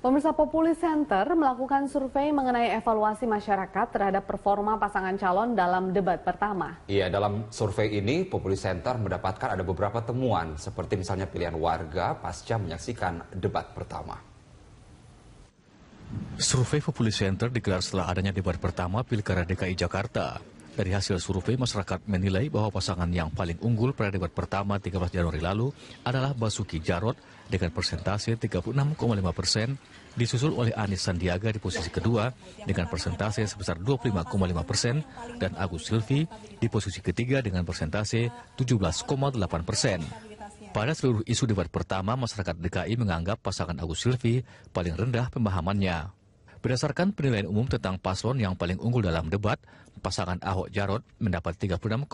Pemirsa, Populi Center melakukan survei mengenai evaluasi masyarakat terhadap performa pasangan calon dalam debat pertama. Iya, dalam survei ini Populi Center mendapatkan ada beberapa temuan, seperti misalnya pilihan warga pasca menyaksikan debat pertama. Survei Populi Center digelar setelah adanya debat pertama Pilkada DKI Jakarta. Dari hasil survei, masyarakat menilai bahwa pasangan yang paling unggul pada debat pertama 13 Januari lalu adalah Basuki Jarot dengan persentase 36,5%, disusul oleh Anies Sandiaga di posisi kedua dengan persentase sebesar 25,5% dan Agus Silvi di posisi ketiga dengan persentase 17,8%. Pada seluruh isu debat pertama, masyarakat DKI menganggap pasangan Agus Silvi paling rendah pemahamannya. Berdasarkan penilaian umum tentang paslon yang paling unggul dalam debat, pasangan Ahok Jarot mendapat 36,5%,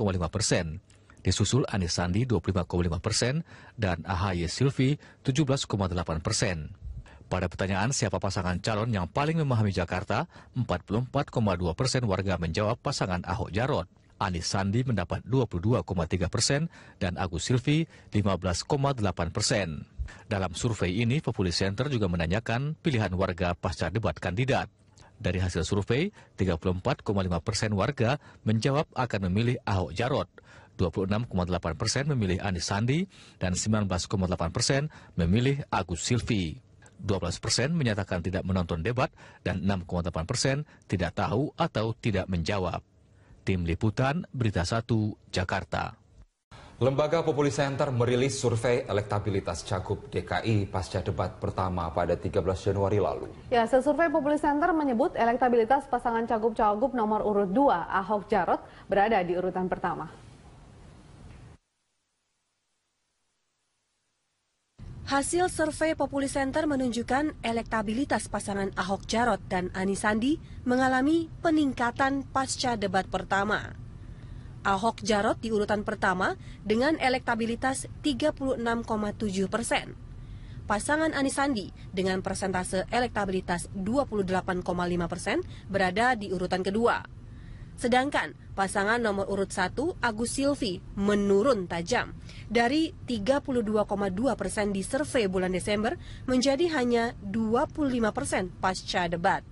disusul Anies Sandi 25,5% dan AHY Silvi 17,8%. Pada pertanyaan siapa pasangan calon yang paling memahami Jakarta, 44,2% warga menjawab pasangan Ahok Jarot. Anies Sandi mendapat 22,3% dan Agus Silvi 15,8%. Dalam survei ini, Populi Center juga menanyakan pilihan warga pasca debat kandidat. Dari hasil survei, 34,5% warga menjawab akan memilih Ahok Jarot, 26,8% memilih Anies Sandi, dan 19,8% memilih Agus Silvi. 12% menyatakan tidak menonton debat, dan 6,8% tidak tahu atau tidak menjawab. Tim Liputan, Berita 1, Jakarta. Lembaga Populi Center merilis survei elektabilitas Cagup DKI pasca debat pertama pada 13 Januari lalu. Ya, hasil survei Populi Center menyebut elektabilitas pasangan Cagup-Cawagup nomor urut 2, Ahok Jarot, berada di urutan pertama. Hasil survei Populi Center menunjukkan elektabilitas pasangan Ahok Jarot dan Anies Sandi mengalami peningkatan pasca debat pertama. Ahok Jarot di urutan pertama dengan elektabilitas 36,7%. Pasangan Anies Sandi dengan persentase elektabilitas 28,5% berada di urutan kedua. Sedangkan pasangan nomor urut 1 Agus Silvi menurun tajam dari 32,2% di survei bulan Desember menjadi hanya 25% pasca debat.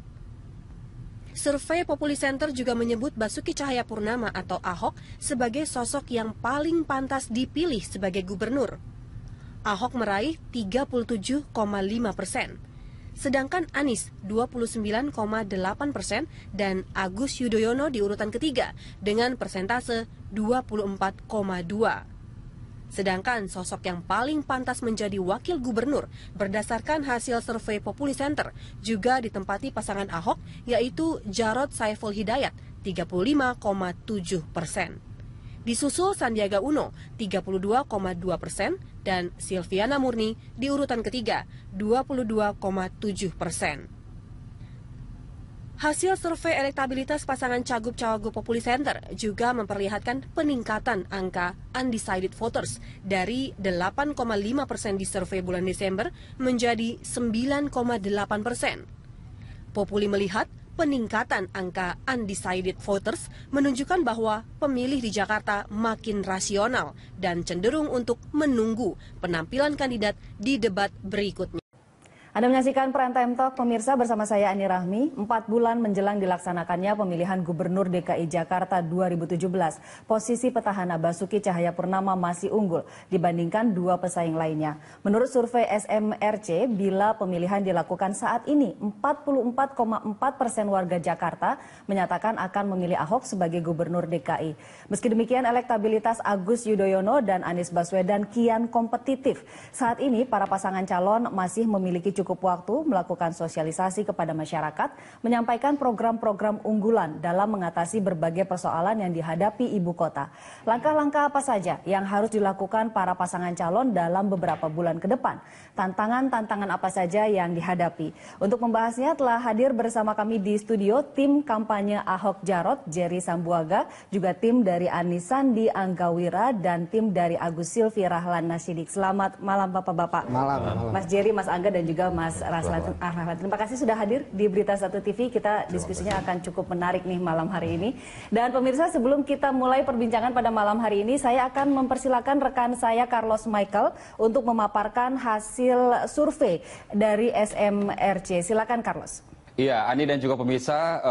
Survei Populi Center juga menyebut Basuki Cahayapurnama atau Ahok sebagai sosok yang paling pantas dipilih sebagai gubernur. Ahok meraih 37,5%, sedangkan Anies 29,8% dan Agus Yudhoyono di urutan ketiga dengan persentase 24,2%. Sedangkan sosok yang paling pantas menjadi wakil gubernur berdasarkan hasil survei Populi Center juga ditempati pasangan Ahok, yaitu Jarod Saiful Hidayat 35,7%. Disusul Sandiaga Uno 32,2% dan Silviana Murni di urutan ketiga 22,7%. Hasil survei elektabilitas pasangan Cagup-Cawagup Populi Center juga memperlihatkan peningkatan angka undecided voters dari 8,5% di survei bulan Desember menjadi 9,8%. Populi melihat peningkatan angka undecided voters menunjukkan bahwa pemilih di Jakarta makin rasional dan cenderung untuk menunggu penampilan kandidat di debat berikutnya. Anda menyaksikan Prime Time Talk, pemirsa, bersama saya Ani Rahmi. 4 bulan menjelang dilaksanakannya pemilihan Gubernur DKI Jakarta 2017, posisi petahana Basuki Cahayapurnama masih unggul dibandingkan dua pesaing lainnya. Menurut survei SMRC, bila pemilihan dilakukan saat ini, 44,4% warga Jakarta menyatakan akan memilih Ahok sebagai Gubernur DKI. Meski demikian, elektabilitas Agus Yudhoyono dan Anies Baswedan kian kompetitif. Saat ini, para pasangan calon masih memiliki cukup waktu melakukan sosialisasi kepada masyarakat, menyampaikan program-program unggulan dalam mengatasi berbagai persoalan yang dihadapi ibu kota. Langkah-langkah apa saja yang harus dilakukan para pasangan calon dalam beberapa bulan ke depan? Tantangan-tantangan apa saja yang dihadapi? Untuk membahasnya telah hadir bersama kami di studio tim kampanye Ahok Jarot, Jerry Sambuaga, juga tim dari Anies Sandi Anggawira, dan tim dari Agus Silvi Rahlan Nasidik. Selamat malam Bapak-Bapak. Malam. Mas Jerry, Mas Angga, dan juga juga Mas Raslan Ahmad. Terima kasih sudah hadir di Berita Satu TV. Kita diskusinya akan cukup menarik nih malam hari ini. Dan pemirsa, sebelum kita mulai perbincangan pada malam hari ini, saya akan mempersilakan rekan saya Carlos Michael untuk memaparkan hasil survei dari SMRC. Silakan Carlos. Iya, Ani dan juga pemirsa,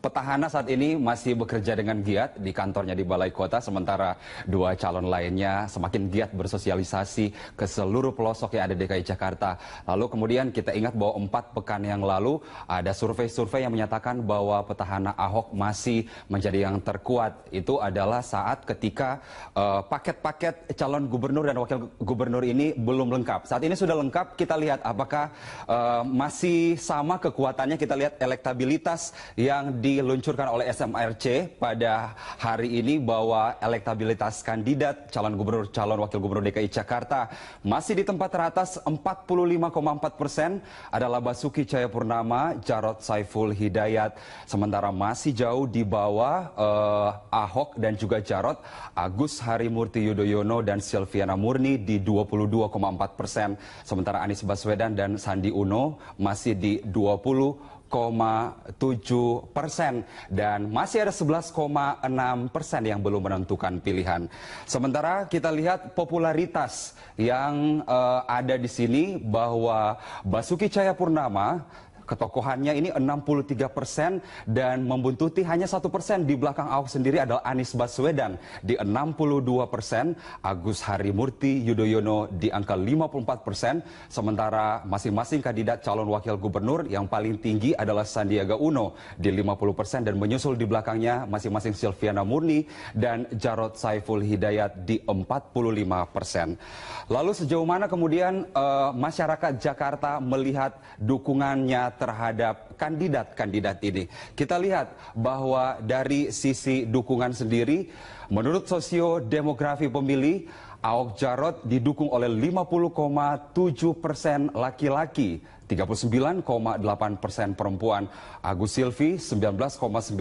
petahana saat ini masih bekerja dengan giat di kantornya di Balai Kota, sementara dua calon lainnya semakin giat bersosialisasi ke seluruh pelosok yang ada di DKI Jakarta. Lalu kemudian kita ingat bahwa 4 pekan yang lalu ada survei-survei yang menyatakan bahwa petahana Ahok masih menjadi yang terkuat. Itu adalah saat ketika paket-paket calon gubernur dan wakil gubernur ini belum lengkap. Saat ini sudah lengkap, kita lihat apakah masih sama kekuatannya. Kita lihat elektabilitas yang diluncurkan oleh SMRC pada hari ini, bahwa elektabilitas kandidat calon gubernur, calon wakil gubernur DKI Jakarta masih di tempat teratas 45,4% adalah Basuki Cahayapurnama, Jarod Saiful Hidayat. Sementara masih jauh di bawah Ahok dan juga Jarod, Agus Harimurti Yudhoyono dan Silviana Murni di 22,4%. Sementara Anies Baswedan dan Sandi Uno masih di 20,7% dan masih ada 11,6% yang belum menentukan pilihan. Sementara kita lihat popularitas yang ada di sini, bahwa Basuki Cahayapurnama ketokohannya ini 63% dan membuntuti hanya 1% di belakang Ahok sendiri adalah Anies Baswedan di 62%, Agus Harimurti Yudhoyono di angka 54%, sementara masing-masing kandidat calon wakil gubernur yang paling tinggi adalah Sandiaga Uno di 50% dan menyusul di belakangnya masing-masing Silviana Murni dan Jarod Saiful Hidayat di 45%. Lalu sejauh mana kemudian masyarakat Jakarta melihat dukungannya terhadap kandidat-kandidat ini? Kita lihat bahwa dari sisi dukungan sendiri, menurut sosiodemografi pemilih, Ahok Jarot didukung oleh 50,7% laki-laki, 39,8% perempuan, Agus Silvi 19,9%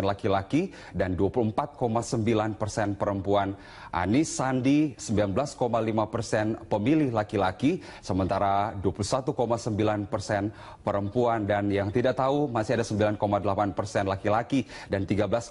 laki-laki dan 24,9% perempuan, Anies Sandi 19,5% pemilih laki-laki, sementara 21,9% perempuan, dan yang tidak tahu masih ada 9,8% laki-laki dan 13,4%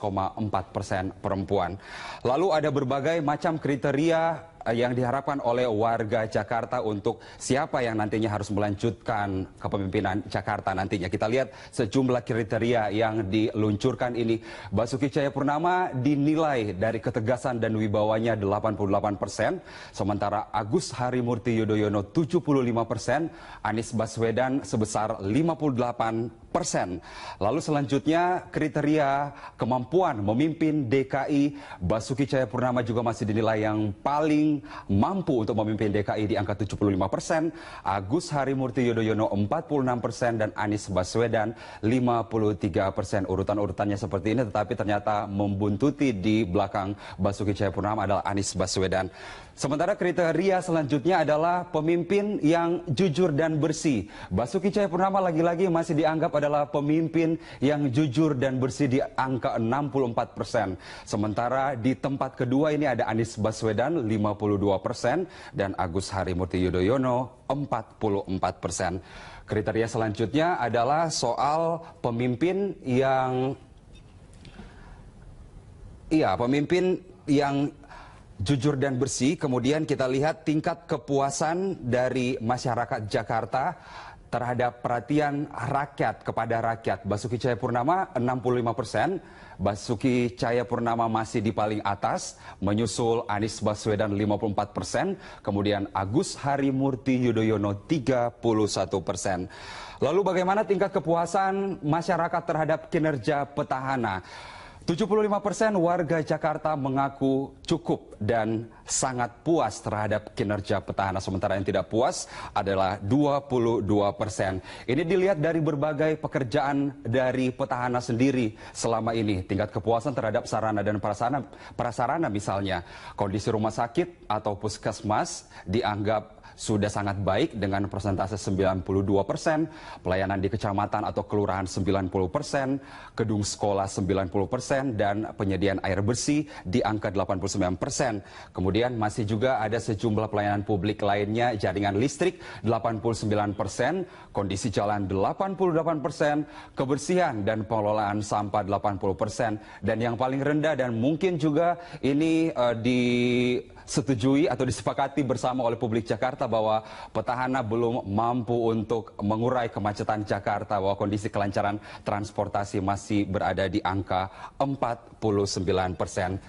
perempuan. Lalu ada berbagai macam kriteria yang diharapkan oleh warga Jakarta untuk siapa yang nantinya harus melanjutkan kepemimpinan Jakarta nantinya. Kita lihat sejumlah kriteria yang diluncurkan ini. Basuki Cahayapurnama dinilai dari ketegasan dan wibawanya 88%, sementara Agus Harimurti Yudhoyono 75%, Anies Baswedan sebesar 58%. Lalu selanjutnya kriteria kemampuan memimpin DKI, Basuki Cahayapurnama juga masih dinilai yang paling mampu untuk memimpin DKI di angka 75%, Agus Harimurti Yudhoyono 46% dan Anies Baswedan 53%. Urutan-urutannya seperti ini, tetapi ternyata membuntuti di belakang Basuki Cahayapurnama adalah Anies Baswedan. Sementara kriteria selanjutnya adalah pemimpin yang jujur dan bersih. Basuki Cahayapurnama lagi-lagi masih dianggap adalah pemimpin yang jujur dan bersih di angka 64%. Sementara di tempat kedua ini ada Anies Baswedan 52% dan Agus Harimurti Yudhoyono 44%. Kriteria selanjutnya adalah soal pemimpin yang jujur dan bersih. Kemudian kita lihat tingkat kepuasan dari masyarakat Jakarta terhadap perhatian rakyat kepada rakyat. Basuki Cahayapurnama 65%, Basuki Cahayapurnama masih di paling atas, menyusul Anies Baswedan 54%, kemudian Agus Harimurti Yudhoyono 31%. Lalu bagaimana tingkat kepuasan masyarakat terhadap kinerja petahana? 75% warga Jakarta mengaku cukup dan sangat puas terhadap kinerja petahana, sementara yang tidak puas adalah 22%. Ini dilihat dari berbagai pekerjaan dari petahana sendiri selama ini. Tingkat kepuasan terhadap sarana dan prasarana misalnya kondisi rumah sakit atau puskesmas dianggap sudah sangat baik dengan persentase 92%, pelayanan di kecamatan atau kelurahan 90%, gedung sekolah 90%, dan penyediaan air bersih di angka 89%. Kemudian masih juga ada sejumlah pelayanan publik lainnya, jaringan listrik 89%, kondisi jalan 88%, kebersihan dan pengelolaan sampah 80%, dan yang paling rendah dan mungkin juga ini disetujui atau disepakati bersama oleh publik Jakarta bahwa petahana belum mampu untuk mengurai kemacetan Jakarta, bahwa kondisi kelancaran transportasi masih berada di angka 49%.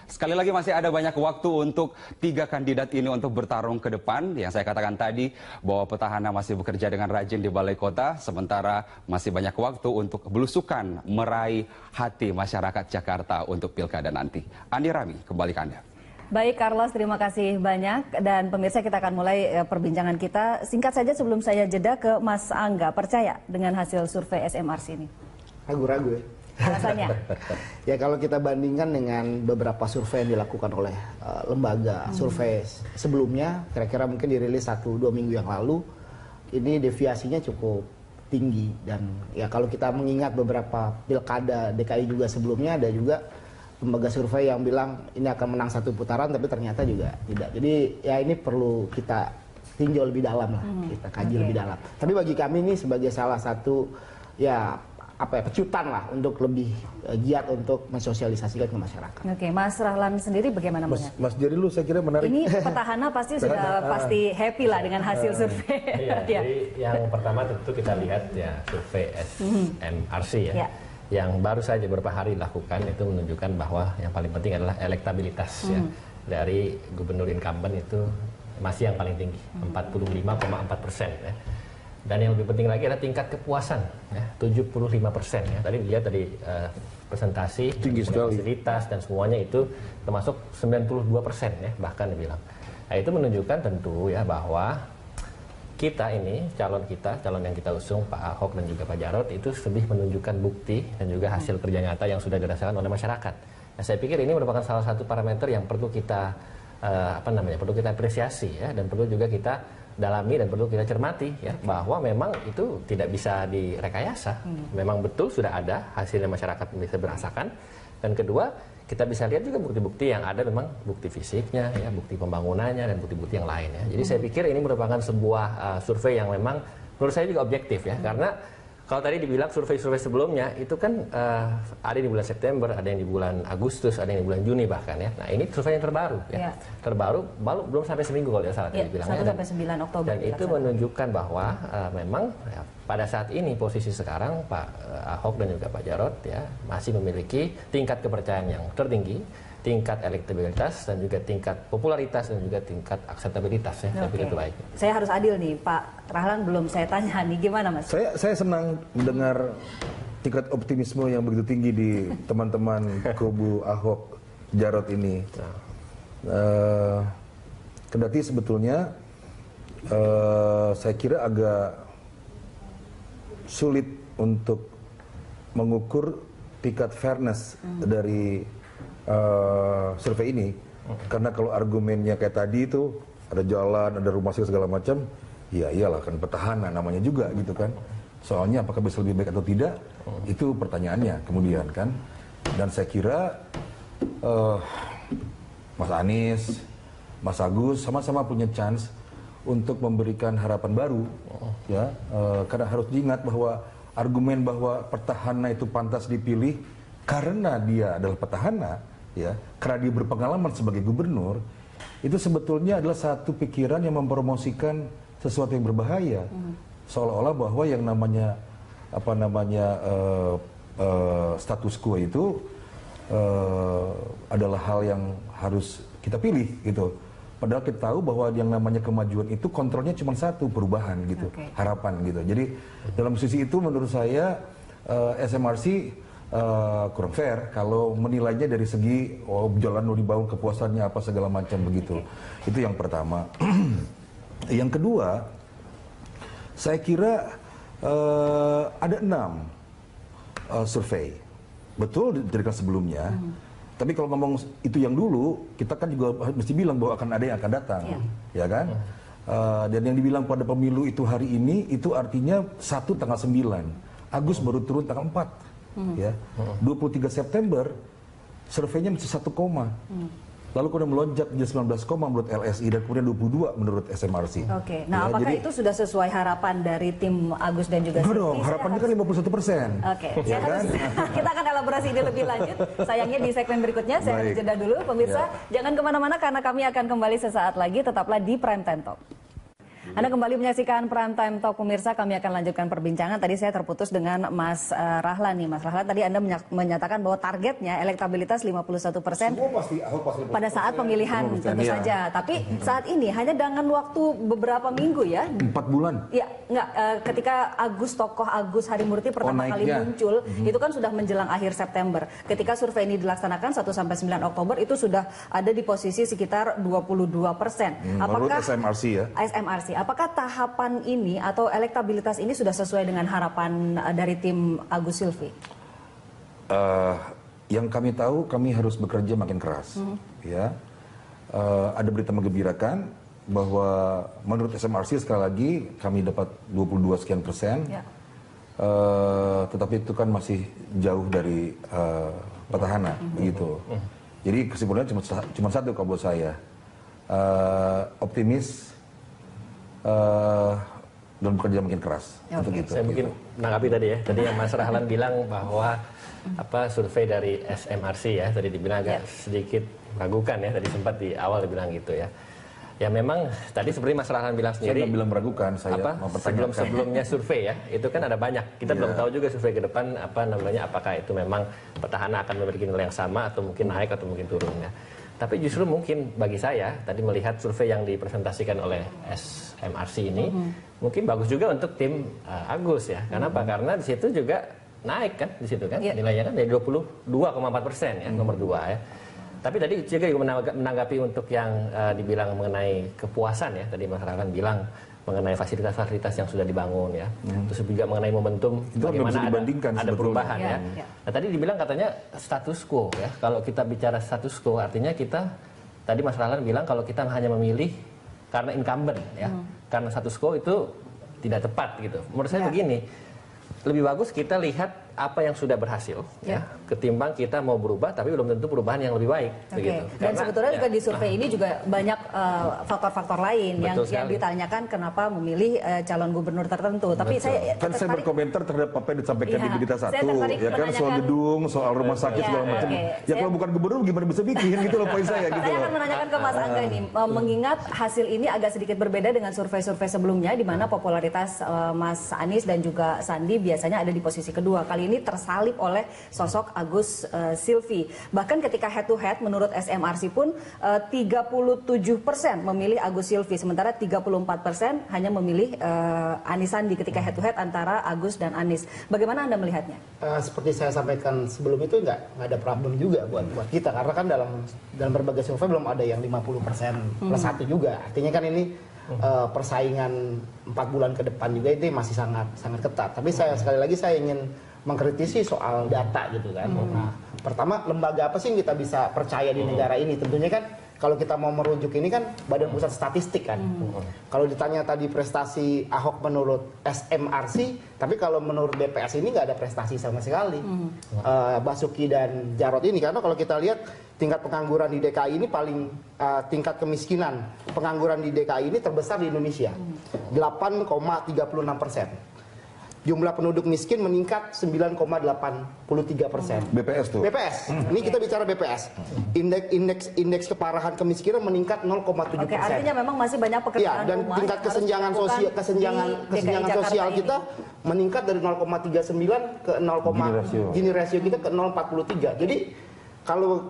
Sekali lagi masih ada banyak waktu untuk 3 kandidat ini untuk bertarung ke depan. Yang saya katakan tadi bahwa petahana masih bekerja dengan rajin di Balai Kota, sementara masih banyak waktu untuk belusukan meraih hati masyarakat Jakarta untuk pilkada nanti. Andi Rami, kembali ke Anda. Baik Carlos, terima kasih banyak. Dan pemirsa, kita akan mulai perbincangan kita. Singkat saja sebelum saya jeda ke Mas Angga, percaya dengan hasil survei SMRC ini? Ragu-ragu ya. Alasannya? Ya kalau kita bandingkan dengan beberapa survei yang dilakukan oleh lembaga survei sebelumnya, kira-kira mungkin dirilis 1-2 minggu yang lalu, ini deviasinya cukup tinggi. Dan ya kalau kita mengingat beberapa pilkada DKI juga sebelumnya, ada juga lembaga survei yang bilang ini akan menang 1 putaran, tapi ternyata juga tidak. Jadi ya ini perlu kita tinjau lebih dalam lah, kita kaji lebih dalam. Tapi bagi kami ini sebagai salah satu ya pecutan lah untuk lebih giat untuk mensosialisasikan ke masyarakat. Oke, Mas Rahlan sendiri bagaimana melihat? Mas Jerry dulu saya kira menarik. Ini petahana pasti sudah pasti happy lah dengan hasil survei. Iya, jadi yang pertama tentu kita lihat ya survei SMRC ya. Yang baru saja beberapa hari dilakukan itu menunjukkan bahwa yang paling penting adalah elektabilitas ya dari gubernur incumbent itu masih yang paling tinggi 45,4% ya. Dan yang lebih penting lagi adalah tingkat kepuasan ya 75% ya. Tadi dilihat dari presentasi tinggi sekali, fasilitas dan semuanya itu termasuk 92% ya bahkan dibilang. Nah, itu menunjukkan tentu ya bahwa kita ini, calon yang kita usung, Pak Ahok dan juga Pak Jarot, itu lebih menunjukkan bukti dan juga hasil kerja nyata yang sudah dirasakan oleh masyarakat. Nah, saya pikir ini merupakan salah satu parameter yang perlu kita perlu kita apresiasi ya, dan perlu juga kita dalami dan perlu kita cermati ya, bahwa memang itu tidak bisa direkayasa. Memang betul sudah ada hasilnya, masyarakat bisa merasakan. Dan kedua, kita bisa lihat juga bukti-bukti yang ada, memang bukti fisiknya, ya, bukti pembangunannya dan bukti-bukti yang lain. Ya. Jadi saya pikir ini merupakan sebuah survei yang memang menurut saya juga objektif ya, karena kalau tadi dibilang survei-survei sebelumnya itu kan ada di bulan September, ada yang di bulan Agustus, ada yang di bulan Juni bahkan ya. Nah ini survei yang terbaru ya, terbaru belum sampai seminggu kalau tidak salah tadi bilangnya. 1 sampai 9 Oktober. Dan itu menunjukkan bahwa memang ya, pada saat ini posisi sekarang Pak Ahok dan juga Pak Jarot ya masih memiliki tingkat kepercayaan yang tertinggi, tingkat elektabilitas dan juga tingkat popularitas dan juga tingkat akseptabilitas ya. Saya pikir itu baik. Saya harus adil nih, Pak Rahlan belum saya tanya nih, gimana Mas? Saya senang mendengar tingkat optimisme yang begitu tinggi di teman-teman kubu Ahok Jarot ini. Kendati sebetulnya saya kira agak sulit untuk mengukur tingkat fairness dari survei ini, karena kalau argumennya kayak tadi itu ada jalan, ada rumah sakit segala macam, ya iyalah kan petahana namanya juga gitu kan. Soalnya apakah bisa lebih baik atau tidak, itu pertanyaannya kemudian kan. Dan saya kira Mas Anies, Mas Agus sama-sama punya chance untuk memberikan harapan baru ya, karena harus diingat bahwa argumen bahwa petahana itu pantas dipilih karena dia adalah petahana ya, karena dia berpengalaman sebagai gubernur, itu sebetulnya adalah satu pikiran yang mempromosikan sesuatu yang berbahaya, seolah-olah bahwa yang namanya status quo itu adalah hal yang harus kita pilih gitu. Padahal kita tahu bahwa yang namanya kemajuan itu kontrolnya cuma satu, perubahan gitu, harapan gitu. Jadi dalam sisi itu menurut saya SMRC kurang fair kalau menilainya dari segi jalan mau dibangun, kepuasannya apa segala macam begitu. Itu yang pertama. Yang kedua, saya kira ada 6 survei. Betul dijadikan sebelumnya. Tapi kalau ngomong itu yang dulu, kita kan juga mesti bilang bahwa akan ada yang akan datang, ya kan? Dan yang dibilang pada pemilu itu hari ini, itu artinya 1 tanggal 9. Agus baru turun tanggal 4. Ya. 23 September, surveinya masih 1, lalu kemudian melonjak menjadi 19, menurut LSI dan kemudian 22 menurut SMRC. Oke, nah ya, apakah jadi, itu sudah sesuai harapan dari tim Agus dan juga Silvi? dong, harapannya kan 51%. Oke, ya kan? kita akan elaborasi ini lebih lanjut. Sayangnya di segmen berikutnya, saya harus jeda dulu. Pemirsa, jangan kemana-mana karena kami akan kembali sesaat lagi. Tetaplah di Prime Time Talk. Anda kembali menyaksikan Prime Time Talk, pemirsa. Kami akan lanjutkan perbincangan. Tadi saya terputus dengan Mas Rahlan nih. Mas Rahlan, tadi Anda menyatakan bahwa targetnya elektabilitas 51% pada saat pemilihan tentu saja. Tapi saat ini hanya dengan waktu beberapa minggu ya. 4 bulan. Ya, enggak. Ketika tokoh Agus Harimurti pertama kali muncul, itu kan sudah menjelang akhir September. Ketika survei ini dilaksanakan 1 sampai 9 Oktober itu sudah ada di posisi sekitar 22%. Menurut SMRC ya. SMRC. Apakah tahapan ini atau elektabilitas ini sudah sesuai dengan harapan dari tim Agus Silvi? Yang kami tahu, kami harus bekerja makin keras. Ya, ada berita menggembirakan bahwa menurut SMRC sekali lagi kami dapat 22 sekian persen. Ya. Tetapi itu kan masih jauh dari petahana, begitu. Jadi kesimpulannya cuma satu kalau buat saya, optimis. Dan bekerja makin keras untuk itu. Saya mungkin menanggapi tadi ya. Tadi yang Mas Rahlan bilang bahwa survei dari SMRC ya, tadi dibilang agak sedikit meragukan ya. Tadi sempat di awal dibilang gitu ya. Ya memang tadi seperti Mas Rahlan bilang sendiri. Saya nggak bilang meragukan, saya sebelumnya survei ya, itu kan ada banyak. Kita belum tahu juga survei ke depan apakah itu memang petahana akan memiliki nilai yang sama atau mungkin naik atau mungkin turun ya. Tapi justru mungkin bagi saya, tadi melihat survei yang dipresentasikan oleh SMRC ini, mungkin bagus juga untuk tim Agus ya. Kenapa? Karena di situ juga naik kan, di situ kan, nilainya kan dari 22,4% ya, nomor 2 ya. Tapi tadi juga menanggapi untuk yang dibilang mengenai kepuasan ya, tadi Mas Rahlan bilang mengenai fasilitas-fasilitas yang sudah dibangun ya. Terus juga mengenai momentum itu bagaimana ada perubahan ya. Nah, tadi dibilang katanya status quo ya. Kalau kita bicara status quo artinya kita tadi Mas Rahlan bilang kalau kita hanya memilih karena incumbent ya. Karena status quo itu tidak tepat gitu. Menurut saya begini, lebih bagus kita lihat apa yang sudah berhasil ya, ketimbang kita mau berubah tapi belum tentu perubahan yang lebih baik begitu. Dan sebetulnya juga di survei ini juga banyak faktor-faktor lain yang ditanyakan kenapa memilih calon gubernur tertentu. Tapi saya berkomentar terhadap apa yang disampaikan di berita 1 ya kan, soal gedung, soal rumah sakit segala macam. Ya kalau bukan gubernur gimana bisa bikin gitu loh poin saya gitu. Saya akan menanyakan ke Mas Angga nih, mengingat hasil ini agak sedikit berbeda dengan survei-survei sebelumnya di mana popularitas Mas Anies dan juga Sandi biasanya ada di posisi kedua. Kali ini tersalip oleh sosok Agus Silvi. Bahkan ketika head to head menurut SMRC pun 37% memilih Agus Silvi, sementara 34% hanya memilih Anies Sandi ketika head to head antara Agus dan Anies. Bagaimana Anda melihatnya? Seperti saya sampaikan sebelum itu nggak ada problem juga buat kita, karena kan dalam berbagai survei belum ada yang 50% plus 1 juga. Artinya kan ini persaingan 4 bulan ke depan juga itu masih sangat ketat. Tapi sekali lagi saya ingin mengkritisi soal data gitu kan. Nah, pertama, lembaga apa sih yang kita bisa percaya di negara ini? Tentunya kan kalau kita mau merujuk ini kan Badan Pusat Statistik kan. Kalau ditanya tadi prestasi Ahok menurut SMRC, tapi kalau menurut BPS ini nggak ada prestasi sama sekali. Basuki dan Jarot ini, karena kalau kita lihat tingkat pengangguran di DKI ini tingkat kemiskinan pengangguran di DKI ini terbesar di Indonesia, 8,36%. Jumlah penduduk miskin meningkat 9,83%. BPS tuh. BPS. Ini kita bicara BPS. Indeks keparahan kemiskinan meningkat 0,7%. Oke, artinya memang masih banyak pekerjaan dan rumah. tingkat kesenjangan sosial kita meningkat dari 0,39 ke 0, Gini rasio kita ke 0,43. Jadi kalau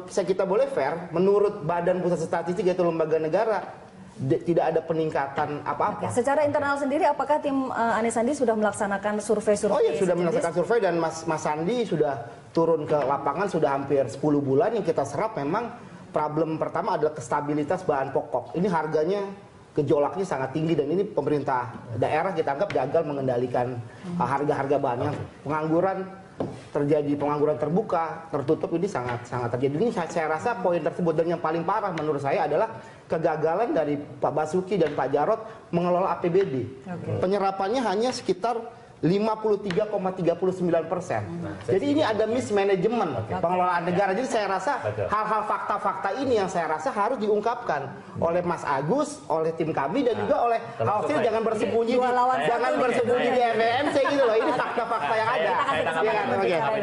kita boleh fair, menurut Badan Pusat Statistik yaitu lembaga negara, tidak ada peningkatan apa-apa. Secara internal sendiri, apakah tim Anies Sandi sudah melaksanakan survei-survei? Oh ya, sudah melaksanakan survei dan Mas Sandi sudah turun ke lapangan sudah hampir 10 bulan. Yang kita serap memang problem pertama adalah kestabilitas bahan pokok. Ini harganya gejolaknya sangat tinggi dan ini pemerintah daerah kita anggap gagal mengendalikan harga-harga bahannya. Pengangguran terbuka, tertutup ini sangat terjadi. Ini saya rasa poin tersebut, dan yang paling parah menurut saya adalah kegagalan dari Pak Basuki dan Pak Jarod mengelola APBD. Penyerapannya hanya sekitar 53,39%. Jadi ini ada mismanagement pengelolaan negara. Jadi saya rasa hal-hal fakta-fakta ini yang saya rasa harus diungkapkan oleh Mas Agus, oleh tim kami dan juga oleh Hasil. Jangan bersembunyi di FMC gitu loh. Ini fakta-fakta yang ada.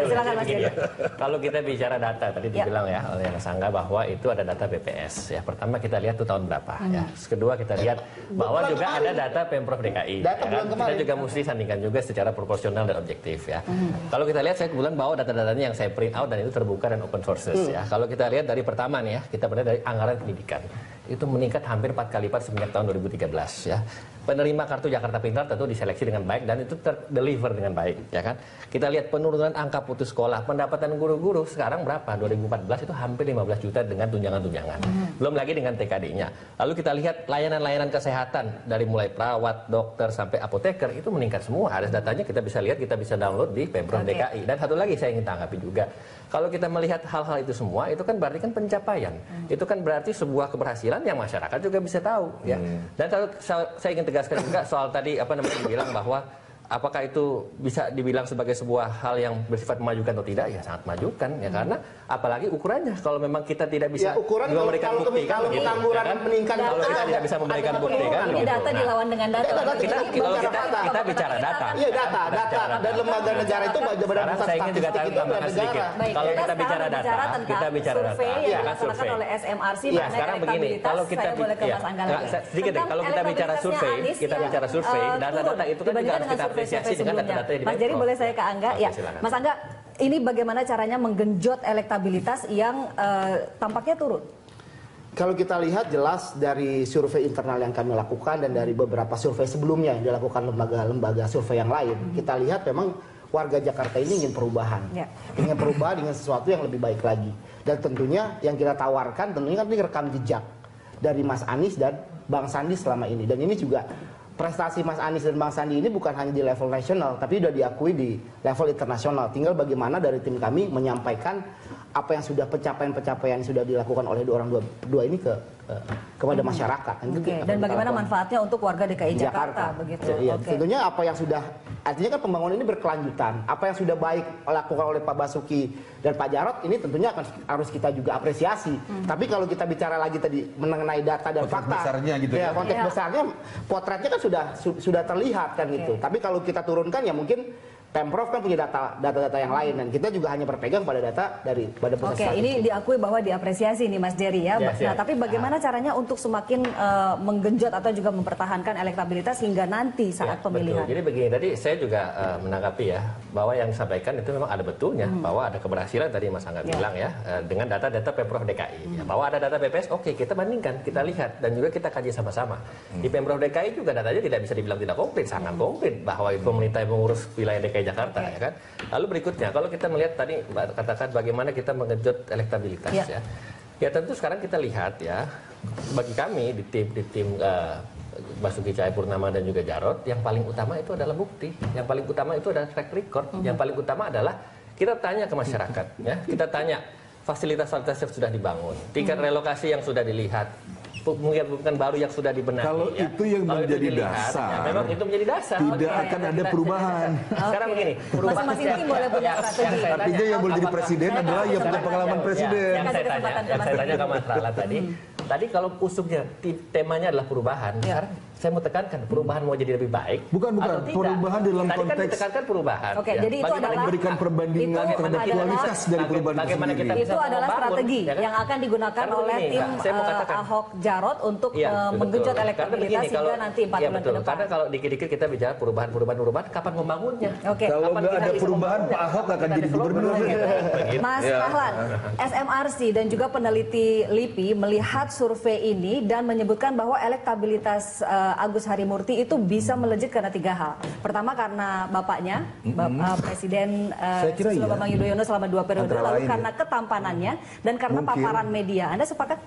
Silakan Mas Jerry. Kalau kita bicara data tadi dibilang ya oleh Mas Angga bahwa itu ada data BPS ya. Pertama kita lihat tuh tahun berapa ya. Kedua kita lihat bahwa juga ada data Pemprov DKI. Kita juga mesti sandingkan juga secara proporsional dan objektif ya. Kalau kita lihat saya kebetulan bawa data-datanya yang saya print out dan itu terbuka dan open sources ya. Kalau kita lihat dari pertama nih ya, kita mulai dari anggaran pendidikan. Itu meningkat hampir 4 kali lipat semenjak tahun 2013 ya. Penerima kartu Jakarta Pintar tentu diseleksi dengan baik dan itu terdeliver dengan baik ya kan. Kita lihat penurunan angka putus sekolah, pendapatan guru-guru sekarang berapa? 2014 itu hampir 15 juta dengan tunjangan-tunjangan. Belum lagi dengan TKD-nya. Lalu kita lihat layanan-layanan kesehatan dari mulai perawat, dokter sampai apoteker itu meningkat semua. Ada datanya kita bisa lihat, kita bisa download di Pemprov DKI. Dan satu lagi saya ingin tanggapi juga. Kalau kita melihat hal-hal itu semua itu kan berarti kan pencapaian. Itu kan berarti sebuah keberhasilan yang masyarakat juga bisa tahu ya. Dan kalau saya ingin tegaskan juga soal tadi dibilang bahwa apakah itu bisa dibilang sebagai sebuah hal yang bersifat memajukan atau tidak? Ya sangat memajukan ya karena apalagi ukurannya kalau memang kita tidak bisa memberikan bukti kan gitu. Meningkat kalau kita tidak bisa memberikan bukti kan ini gitu. data dilawan dengan data. Kita bicara data. Iya data dan lembaga negara itu badan pusat saya ingin juga tambahkan sedikit. Kalau kita bicara data, kita bicara data. Yang dilaksanakan oleh SMRC ya sekarang begini, kalau kita sedikit deh, kalau kita bicara survei, data-data itu kan juga harus kita apresiasi dengan data-data yang Mas Jerry boleh saya ke Angga? Ya, Mas Angga, ini bagaimana caranya menggenjot elektabilitas yang tampaknya turun? Kalau kita lihat jelas dari survei internal yang kami lakukan dan dari beberapa survei sebelumnya yang dilakukan lembaga-lembaga survei yang lain, kita lihat memang warga Jakarta ini ingin perubahan. Ingin perubahan dengan sesuatu yang lebih baik lagi. Dan tentunya yang kita tawarkan tentunya kan ini rekam jejak dari Mas Anies dan Bang Sandi selama ini. Dan ini juga prestasi Mas Anies dan Bang Sandi ini bukan hanya di level nasional, tapi sudah diakui di level internasional. Tinggal bagaimana dari tim kami menyampaikan apa yang sudah pencapaian-pencapaian yang sudah dilakukan oleh orang dua ini kepada masyarakat. Dan bagaimana manfaatnya untuk warga DKI Jakarta begitu. Iya, tentunya apa yang sudah artinya kan pembangunan ini berkelanjutan. Apa yang sudah baik dilakukan oleh Pak Basuki dan Pak Jarod ini tentunya harus kita juga apresiasi. Tapi kalau kita bicara lagi tadi mengenai data dan konteks fakta, besarnya gitu ya. Konteks besarnya potretnya kan sudah terlihat kan gitu. Tapi kalau kita turunkan ya mungkin Pemprov kan punya data-data yang lain dan kita juga hanya berpegang pada data dari Badan Pusat Statistik. Ini diakui bahwa diapresiasi nih Mas Jerry ya. Nah, tapi bagaimana caranya untuk semakin menggenjot atau juga mempertahankan elektabilitas hingga nanti saat pemilihan? Betul. Jadi begini, tadi saya juga menanggapi ya bahwa yang disampaikan itu memang ada betulnya bahwa ada keberhasilan tadi Mas Angga bilang ya dengan data-data Pemprov DKI. Ya, bahwa ada data BPS, oke kita bandingkan, kita lihat dan juga kita kaji sama-sama. Di Pemprov DKI juga datanya tidak bisa dibilang tidak konkret, sangat konkret bahwa pemerintah yang mengurus wilayah DKI Jakarta ya kan. Lalu berikutnya kalau kita melihat tadi katakan bagaimana kita menggenjot elektabilitas ya. Ya tentu sekarang kita lihat ya bagi kami di tim Basuki Cahayapurnama dan juga Jarod yang paling utama itu adalah bukti. Yang paling utama itu adalah track record. Yang paling utama adalah kita tanya ke masyarakat ya. Kita tanya fasilitas-fasilitas yang sudah dibangun, tingkat relokasi yang sudah dilihat, bukan baru yang sudah dibenahi. Kalau ya. itu yang kalau menjadi itu dilihat, dasar, ya, memang itu menjadi dasar. Tidak akan ada perubahan. Sekarang begini, perubahan masing-masing tim boleh punya strategi. Artinya yang boleh jadi presiden adalah yang punya pengalaman presiden. Yang saya tanya ke Mas Rala tadi kalau usungnya temanya adalah perubahan. Sekarang saya mau tekankan perubahan mau jadi lebih baik. Bukan perubahan dalam tadi konteks. Kan ditekankan perubahan. Oke, jadi itu adalah memberikan perbandingan terhadap kualitas dari perubahan itu sendiri. Itu adalah strategi yang akan digunakan oleh tim Ahok Jarot untuk menggenjot elektabilitas hingga nanti 4 bulan ke depan. Karena kalau dikit-dikit kita bicara perubahan, kapan membangunnya? Kalau nggak ada perubahan, Pak Ahok akan jadi gubernur. Mas Dahlan, SMRC dan juga peneliti LIPI melihat survei ini dan menyebutkan bahwa elektabilitas Agus Harimurti itu bisa melejit karena 3 hal. Pertama karena bapaknya, Presiden Susilo Bambang Yudhoyono selama 2 periode, lalu karena ketampanannya dan karena paparan media. Anda sepakat?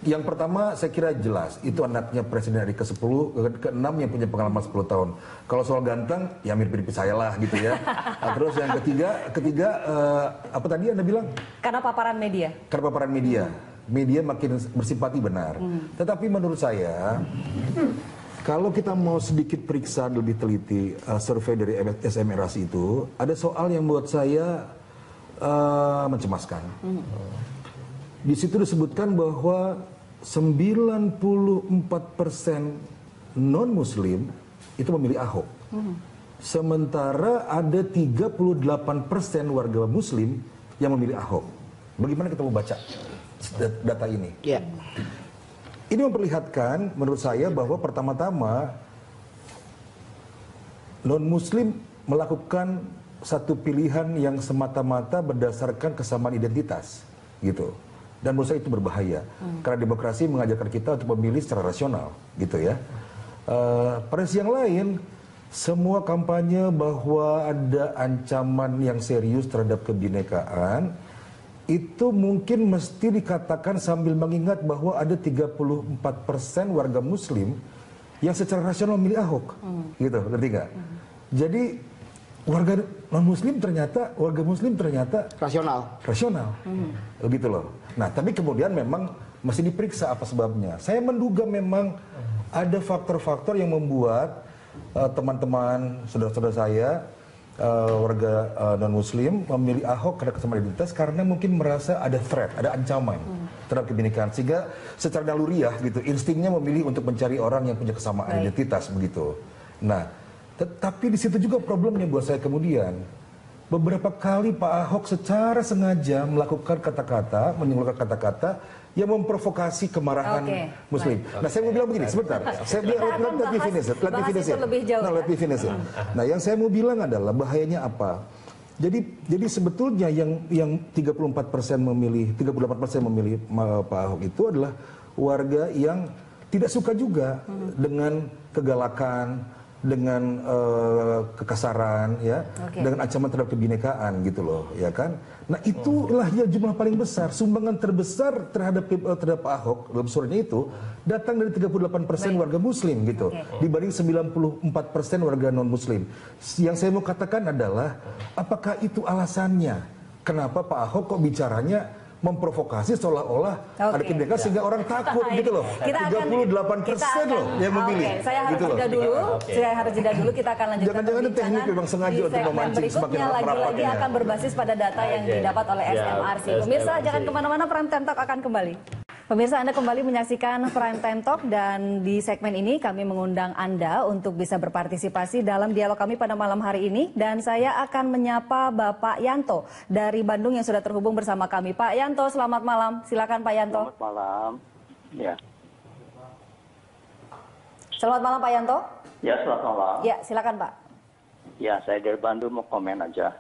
Yang pertama saya kira jelas, itu anaknya Presiden RI ke-10, ke-6 yang punya pengalaman 10 tahun. Kalau soal ganteng, ya mirip-mirip saya lah gitu ya. Nah, terus yang ketiga apa tadi Anda bilang? Karena paparan media. Karena paparan media. media makin bersimpati benar. Tetapi menurut saya, kalau kita mau sedikit periksa lebih teliti survei dari SMRC itu, ada soal yang buat saya mencemaskan. Di situ disebutkan bahwa 94% non-Muslim itu memilih Ahok. Sementara ada 38% warga Muslim yang memilih Ahok. Bagaimana kita mau baca data ini? Ya. Ini memperlihatkan menurut saya bahwa pertama-tama non-Muslim melakukan satu pilihan yang semata-mata berdasarkan kesamaan identitas, gitu. Dan menurut saya itu berbahaya, karena demokrasi mengajarkan kita untuk memilih secara rasional, gitu ya. Pada sisi yang lain, semua kampanye bahwa ada ancaman yang serius terhadap kebinekaan, itu mungkin mesti dikatakan sambil mengingat bahwa ada 34% warga Muslim yang secara rasional memilih Ahok, gitu, ngerti nggak? Jadi warga non-Muslim ternyata, rasional, begitu loh. Nah, tapi kemudian memang masih diperiksa apa sebabnya. Saya menduga memang ada faktor-faktor yang membuat teman-teman, saudara-saudara saya, warga non-Muslim memilih Ahok karena kesamaan identitas karena mungkin merasa ada threat, ada ancaman terhadap kebinekaan, sehingga secara naluriah gitu, instingnya memilih untuk mencari orang yang punya kesamaan identitas begitu. Nah, tetapi di situ juga problemnya buat saya kemudian. Beberapa kali Pak Ahok secara sengaja melakukan kata-kata, mengeluarkan kata-kata yang memprovokasi kemarahan Muslim. Nah, saya mau bilang begini, sebentar. Saya bilang, let me finish it. Nah, yang saya mau bilang adalah bahayanya apa? Jadi sebetulnya yang 34% memilih, 38% memilih Pak Ahok itu adalah warga yang tidak suka juga dengan kegalakan, dengan kekasaran, ya, dengan ancaman terhadap kebinekaan, gitu loh, ya kan? Nah, itulah yang jumlah paling besar, sumbangan terbesar terhadap Pak Ahok dalam suratnya itu datang dari 38% warga Muslim, gitu, dibanding 94% warga non Muslim. Yang saya mau katakan adalah, apakah itu alasannya? Kenapa Pak Ahok kok bicaranya memprovokasi seolah-olah ada kebinekaan sehingga orang takut, gitu loh. 38% loh yang memilih. Saya harus gitu jeda dulu. Saya harus jeda dulu. Kita akan lanjutkan. Jangan-jangan itu teknik memang sengaja untuk memancing semakin lagi-lagi akan berbasis pada data yang didapat oleh SMRC. Pemirsa, jangan kemana-mana. Prime Time Talk akan kembali. Pemirsa, Anda kembali menyaksikan Prime Time Talk, dan di segmen ini kami mengundang Anda untuk bisa berpartisipasi dalam dialog kami pada malam hari ini, dan saya akan menyapa Bapak Yanto dari Bandung yang sudah terhubung bersama kami. Pak Yanto, selamat malam. Silakan Pak Yanto. Selamat malam. Ya. Selamat malam Pak Yanto. Ya, selamat malam. Ya, silakan Pak. Ya, saya dari Bandung, mau komen aja.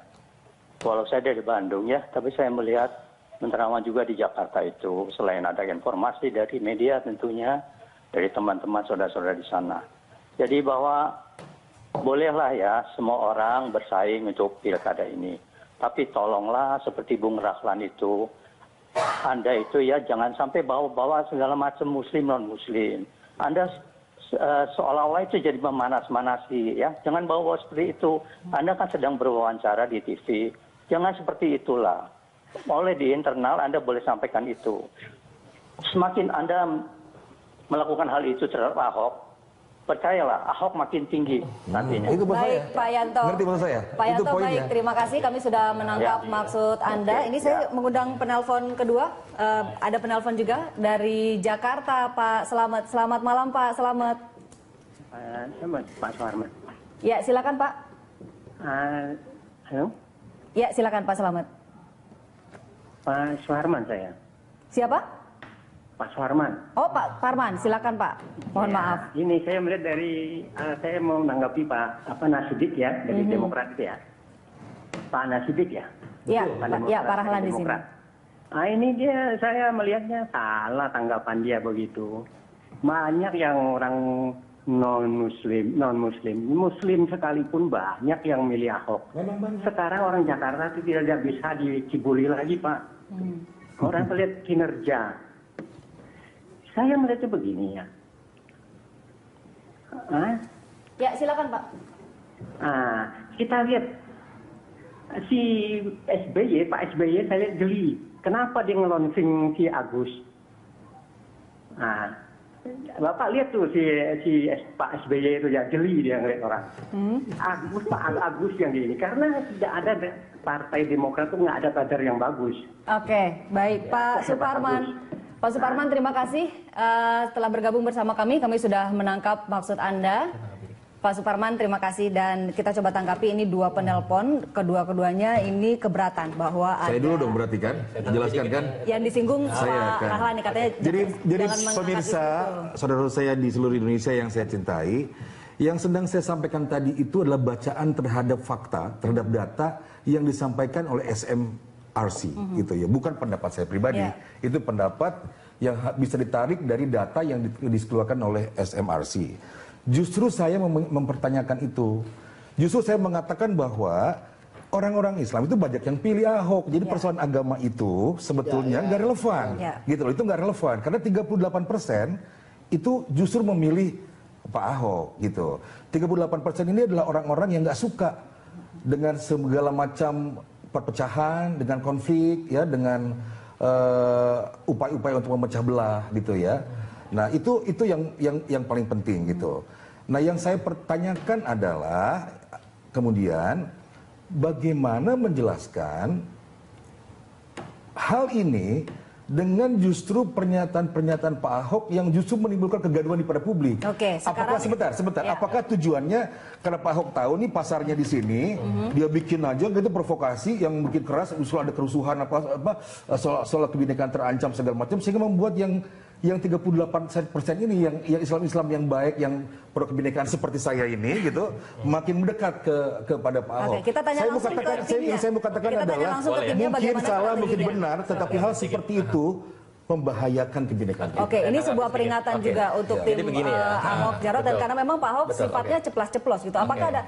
Walau saya dari Bandung ya, tapi saya melihat menerawang juga di Jakarta itu, selain ada informasi dari media tentunya, dari teman-teman saudara-saudara di sana. Jadi bahwa bolehlah ya semua orang bersaing untuk pilkada ini. Tapi tolonglah seperti Bung Rahlan itu, Anda itu ya jangan sampai bawa-bawa segala macam Muslim non-Muslim. Anda seolah-olah itu jadi memanas-manasi ya. Jangan bawa-bawa seperti itu. Anda kan sedang berwawancara di TV. Jangan seperti itulah. Oleh di internal Anda boleh sampaikan itu. Semakin Anda melakukan hal itu terhadap Ahok, percayalah Ahok makin tinggi nantinya. Itu baik Pak Yanto. Ngerti maksud saya? Pak Yanto, itu poinnya. baik, terima kasih. Kami sudah menangkap maksud Anda. Ini saya mengundang penelpon kedua. Ada penelpon juga dari Jakarta, Pak Selamat. Selamat malam Pak Selamat. Selamat, Pak Suharman. Ya, silakan Pak. Halo? Ya, silakan Pak Selamat. Pak Suharman saya. Siapa? Pak Suharman. Oh, Pak Parman, silakan Pak. Mohon maaf. Ini saya melihat dari, saya mau menanggapi Pak Nasidik ya, dari Demokrat itu ya. Pak Nasidik ya. Iya, Pak Rahlan di sini. Nah, ini dia, saya melihatnya salah tanggapan dia begitu. Banyak yang orang non-Muslim, Muslim sekalipun banyak yang milih Ahok. Sekarang orang Jakarta itu tidak bisa dicibuli lagi, Pak. Orang melihat kinerja. Saya melihatnya begini ya. Ya, silakan Pak. Kita lihat si SBY, Pak SBY saya lihat geli. Kenapa dia ngelonsing si Agus Nah, Bapak lihat tuh si Pak SBY itu ya jeli dia ngeliat orang. Pak Agus yang ini karena tidak ada Partai Demokrat tuh nggak ada kader yang bagus. Oke, baik Pak Suparman. Pak Suparman, terima kasih telah bergabung bersama kami. Kami sudah menangkap maksud Anda. Pak Suparman, terima kasih, dan kita coba tangkapi ini dua penelpon, kedua-keduanya ini keberatan bahwa saya ada... dulu dong berarti kan, jelaskan kan? Yang disinggung Pak Rahlani katanya. Jadi jangan pemirsa, saudara saya di seluruh Indonesia yang saya cintai, yang sedang saya sampaikan tadi itu adalah bacaan terhadap fakta, terhadap data yang disampaikan oleh SMRC, gitu ya, bukan pendapat saya pribadi, itu pendapat yang bisa ditarik dari data yang dikeluarkan oleh SMRC. Justru saya mempertanyakan itu. Justru saya mengatakan bahwa orang-orang Islam itu banyak yang pilih Ahok. Jadi persoalan agama itu sebetulnya nggak relevan. Gitu loh, itu nggak relevan. Karena 38% itu justru memilih Pak Ahok gitu. 38% ini adalah orang-orang yang nggak suka dengan segala macam perpecahan, dengan konflik, ya, dengan upaya-upaya untuk memecah belah gitu ya. Nah, itu yang paling penting gitu. Nah, yang saya pertanyakan adalah kemudian bagaimana menjelaskan hal ini dengan justru pernyataan-pernyataan Pak Ahok yang justru menimbulkan kegaduhan di pada publik. Oke, sekarang... Sebentar. Ya. Apakah tujuannya karena Pak Ahok tahu nih pasarnya di sini, dia bikin aja gitu provokasi yang bikin keras, usul ada kerusuhan soal kebinekaan terancam segala macam, sehingga membuat yang 38% ini yang Islam yang baik, yang pro kebinekaan seperti saya ini gitu, makin mendekat kepada Pak Ahok. Oke, kita tanya langsung ke timnya. Yang saya mau katakan adalah mungkin salah, mungkin benar, tetapi hal seperti itu membahayakan kebinekaan kita. Oke, ini sebuah peringatan juga untuk tim Ahok Jarot, dan karena memang Pak Ahok sifatnya ceplas-ceplos gitu. Apakah ada,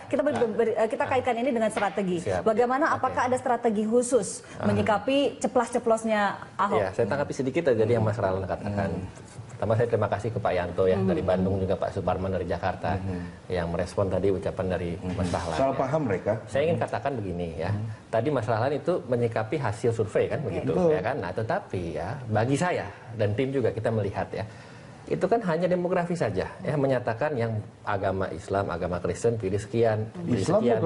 kita kaitkan ini dengan strategi. Bagaimana, apakah ada strategi khusus menyikapi ceplas-ceplosnya Ahok? Ya, saya tanggapi sedikit aja yang Mas Rahlan katakan. Pertama, saya terima kasih ke Pak Yanto ya dari Bandung, juga Pak Suparman dari Jakarta yang merespon tadi ucapan dari Mas Rahlan. Salah paham mereka. Saya ingin katakan begini ya. Tadi Mas Rahlan itu menyikapi hasil survei kan begitu ya kan. Nah, tetapi ya bagi saya dan tim juga kita melihat ya, itu kan hanya demografi saja ya, menyatakan yang agama Islam, agama Kristen pilih sekian, yang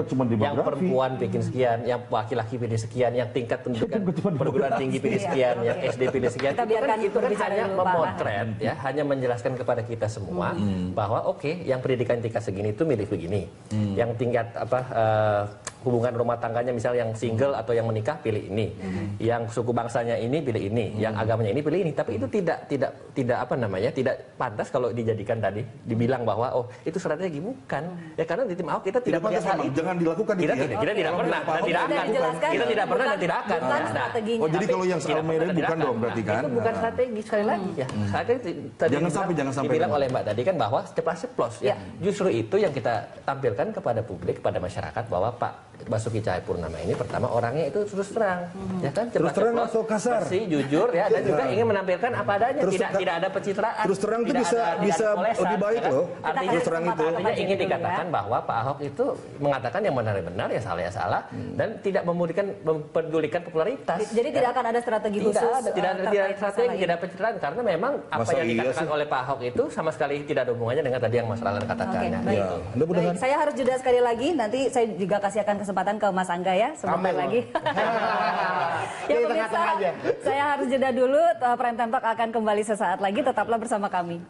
perempuan pilih sekian, yang laki-laki pilih sekian, yang tingkat pendidikan perguruan tinggi pilih sekian, yang SD pilih sekian. Itu kan hanya memotret ya, hanya menjelaskan kepada kita semua bahwa oke, yang pendidikan tingkat segini itu milih begini, yang tingkat hubungan rumah tangganya misal yang single atau yang menikah pilih ini, yang suku bangsanya ini pilih ini, yang agamanya ini pilih ini. Tapi itu tidak tidak pantas kalau dijadikan tadi dibilang bahwa oh itu strategi, bukan ya, karena di tim Ahok kita tidak melihat hal itu. Jangan dilakukan kita tidak pernah dan tidak akan, kita tidak pernah dan tidak akan. Oh, jadi kalau yang soal merah bukan dong berarti kan? Itu bukan strategi, sekali lagi ya. Jangan sampai dibilang oleh Mbak tadi kan bahwa ceplas-ceplos ya. Justru itu yang kita tampilkan kepada publik, kepada masyarakat, bahwa Pak Basuki Cahayapurnama ini pertama orangnya itu terus terang, ya kan, terus terang atau kasar, bersih, jujur ya, dan juga ingin menampilkan apa adanya, tidak ada pencitraan. Terus terang itu bisa lebih baik loh. Terus terang itu artinya ingin dikatakan bahwa Pak Ahok itu mengatakan yang benar-benar, yang salah dan tidak mempedulikan popularitas. Jadi tidak akan ada strategi khusus. Tidak ada strategi, tidak ada pencitraan, karena memang apa yang dikatakan oleh Pak Ahok itu sama sekali tidak ada hubungannya dengan tadi yang Mas Rahlan katakan. Baik, saya harus jeda sekali lagi, nanti saya juga kasih akan kesempatan ke Mas Angga ya sebentar lagi. Ya pemirsa, saya harus jeda dulu. Prime Time Talk akan kembali sesaat lagi. Tetaplah bersama kami.